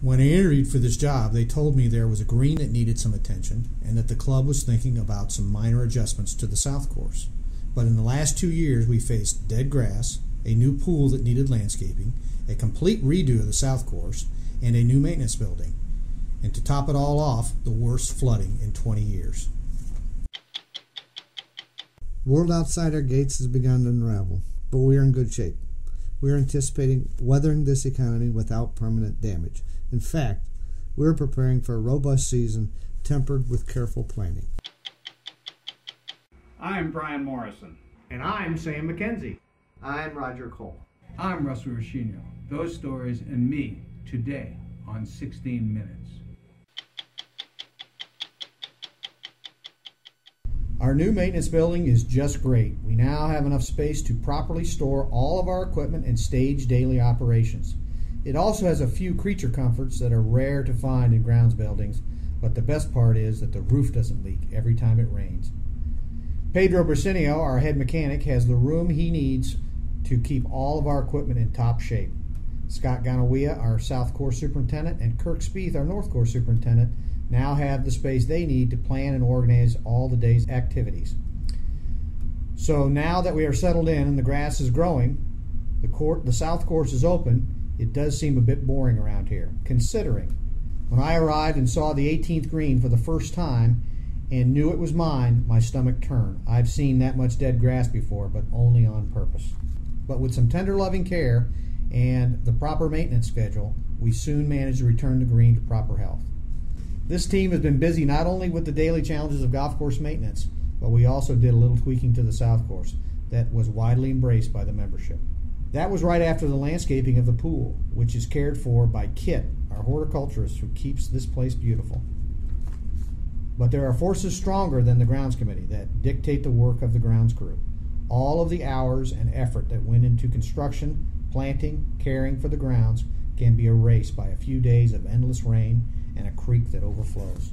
When I interviewed for this job, they told me there was a green that needed some attention and that the club was thinking about some minor adjustments to the south course. But in the last 2 years, we faced dead grass, a new pool that needed landscaping, a complete redo of the south course, and a new maintenance building. And to top it all off, the worst flooding in 20 years. The world outside our gates has begun to unravel, but we are in good shape. We are anticipating weathering this economy without permanent damage. In fact, we are preparing for a robust season tempered with careful planning. I'm Brian Morrison. And I'm Sam McKenzie. I'm Roger Cole. I'm Russell Rashino. Those stories and me today on 16 Minutes. Our new maintenance building is just great. We now have enough space to properly store all of our equipment and stage daily operations. It also has a few creature comforts that are rare to find in grounds buildings, but the best part is that the roof doesn't leak every time it rains. Pedro Bracinio, our head mechanic, has the room he needs to keep all of our equipment in top shape. Scott Ganawea, our South Course Superintendent, and Kirk Spieth, our North Course Superintendent, now have the space they need to plan and organize all the day's activities. So now that we are settled in and the grass is growing, the South Course is open, it does seem a bit boring around here, considering when I arrived and saw the 18th green for the first time and knew it was mine, my stomach turned. I've seen that much dead grass before, but only on purpose. But with some tender loving care and the proper maintenance schedule, we soon managed to return the green to proper health. This team has been busy not only with the daily challenges of golf course maintenance, but we also did a little tweaking to the South Course that was widely embraced by the membership. That was right after the landscaping of the pool, which is cared for by Kit, our horticulturist who keeps this place beautiful. But there are forces stronger than the grounds committee that dictate the work of the grounds crew. All of the hours and effort that went into construction, planting, caring for the grounds can be erased by a few days of endless rain and a creek that overflows.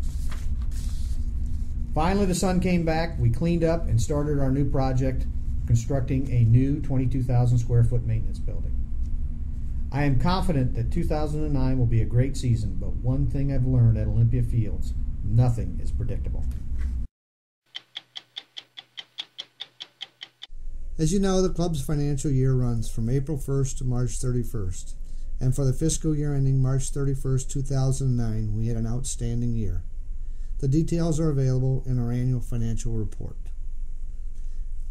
Finally, the sun came back, we cleaned up and started our new project, constructing a new 22,000 square foot maintenance building. I am confident that 2009 will be a great season, but one thing I've learned at Olympia Fields, nothing is predictable. As you know, the club's financial year runs from April 1st to March 31st. And for the fiscal year ending March 31st, 2009, we had an outstanding year. The details are available in our annual financial report.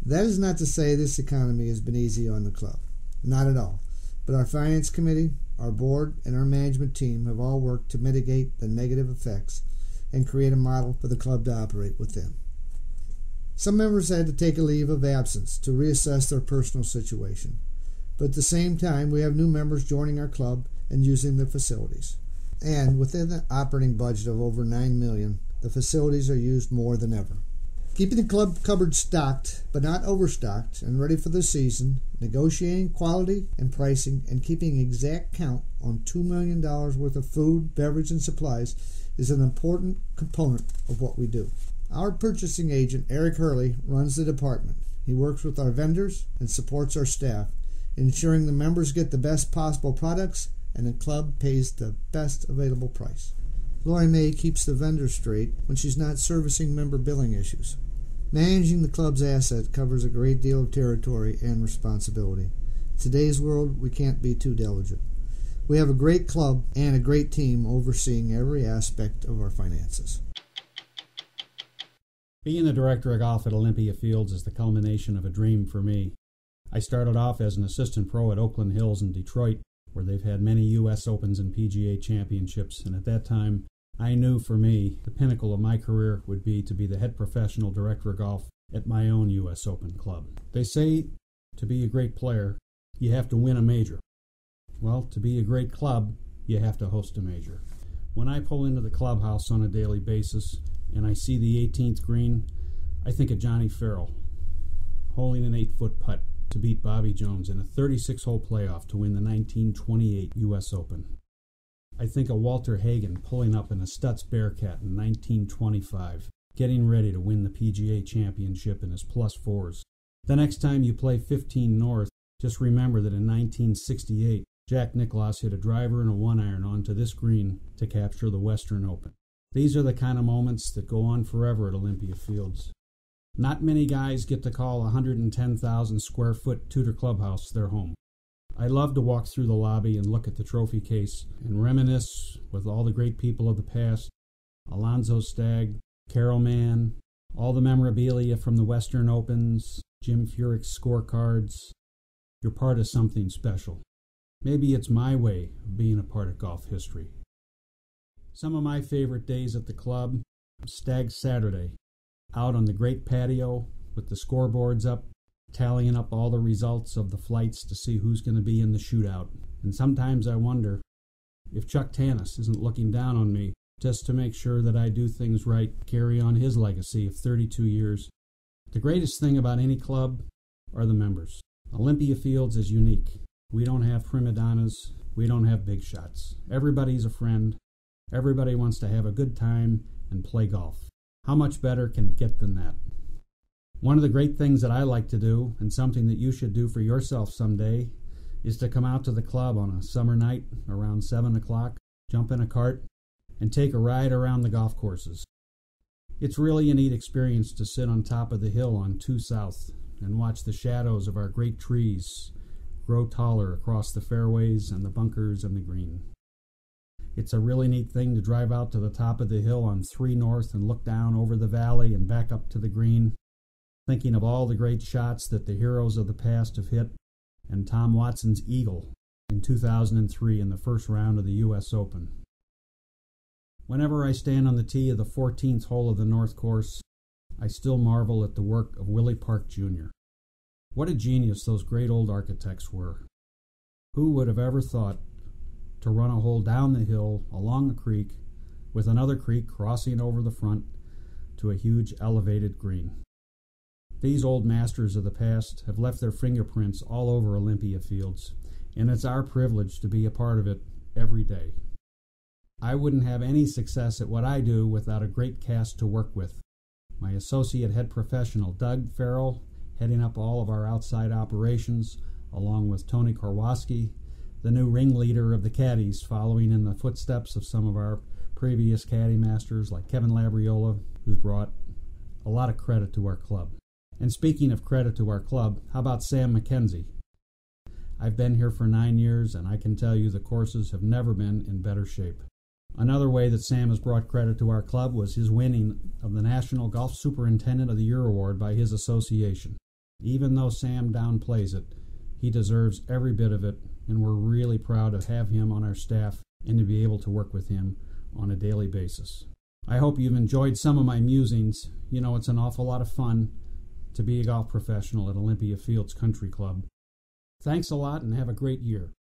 That is not to say this economy has been easy on the club. Not at all. But our finance committee, our board, and our management team have all worked to mitigate the negative effects and create a model for the club to operate within. Some members had to take a leave of absence to reassess their personal situation. But at the same time, we have new members joining our club and using the facilities. And within the operating budget of over $9 million, the facilities are used more than ever. Keeping the club cupboard stocked, but not overstocked, and ready for the season, negotiating quality and pricing, and keeping exact count on $2 million worth of food, beverage, and supplies is an important component of what we do. Our purchasing agent, Eric Hurley, runs the department. He works with our vendors and supports our staff, ensuring the members get the best possible products and the club pays the best available price. Lori May keeps the vendors straight when she's not servicing member billing issues. Managing the club's asset covers a great deal of territory and responsibility. In today's world, we can't be too diligent. We have a great club and a great team overseeing every aspect of our finances. Being the director of golf at Olympia Fields is the culmination of a dream for me. I started off as an assistant pro at Oakland Hills in Detroit, where they've had many U.S. Opens and PGA championships, and at that time, I knew for me, the pinnacle of my career would be to be the head professional director of golf at my own U.S. Open club. They say to be a great player, you have to win a major. Well, to be a great club, you have to host a major. When I pull into the clubhouse on a daily basis and I see the 18th green, I think of Johnny Farrell holding an 8-foot putt to beat Bobby Jones in a 36-hole playoff to win the 1928 U.S. Open. I think of Walter Hagen pulling up in a Stutz Bearcat in 1925, getting ready to win the PGA Championship in his +4s. The next time you play 15 North, just remember that in 1968, Jack Nicklaus hit a driver and a 1-iron onto this green to capture the Western Open. These are the kind of moments that go on forever at Olympia Fields. Not many guys get to call a 110,000 square foot Tudor clubhouse their home. I love to walk through the lobby and look at the trophy case and reminisce with all the great people of the past, Alonzo Stagg, Carol Mann, all the memorabilia from the Western Opens, Jim Furyk's scorecards. You're part of something special. Maybe it's my way of being a part of golf history. Some of my favorite days at the club: Stag Saturday, out on the great patio with the scoreboards up, tallying up all the results of the flights to see who's going to be in the shootout. And sometimes I wonder if Chuck Tanis isn't looking down on me just to make sure that I do things right, carry on his legacy of 32 years. The greatest thing about any club are the members. Olympia Fields is unique. We don't have prima donnas. We don't have big shots. Everybody's a friend. Everybody wants to have a good time and play golf. How much better can it get than that? One of the great things that I like to do, and something that you should do for yourself someday, is to come out to the club on a summer night around 7 o'clock, jump in a cart, and take a ride around the golf courses. It's really a neat experience to sit on top of the hill on 2 South and watch the shadows of our great trees grow taller across the fairways and the bunkers and the green. It's a really neat thing to drive out to the top of the hill on 3 North and look down over the valley and back up to the green, thinking of all the great shots that the heroes of the past have hit, and Tom Watson's eagle in 2003 in the first round of the U.S. Open. Whenever I stand on the tee of the 14th hole of the North Course, I still marvel at the work of Willie Park Jr. What a genius those great old architects were. Who would have ever thought to run a hole down the hill, along a creek, with another creek crossing over the front to a huge elevated green? These old masters of the past have left their fingerprints all over Olympia Fields, and it's our privilege to be a part of it every day. I wouldn't have any success at what I do without a great cast to work with. My associate head professional, Doug Farrell, heading up all of our outside operations, along with Tony Korwowski, the new ringleader of the caddies, following in the footsteps of some of our previous caddy masters like Kevin Labriola, who's brought a lot of credit to our club. And speaking of credit to our club, how about Sam McKenzie? I've been here for 9 years, and I can tell you the courses have never been in better shape. Another way that Sam has brought credit to our club was his winning of the National Golf Superintendent of the Year award by his association. Even though Sam downplays it, he deserves every bit of it, and we're really proud to have him on our staff and to be able to work with him on a daily basis. I hope you've enjoyed some of my musings. You know, it's an awful lot of fun to be a golf professional at Olympia Fields Country Club. Thanks a lot and have a great year.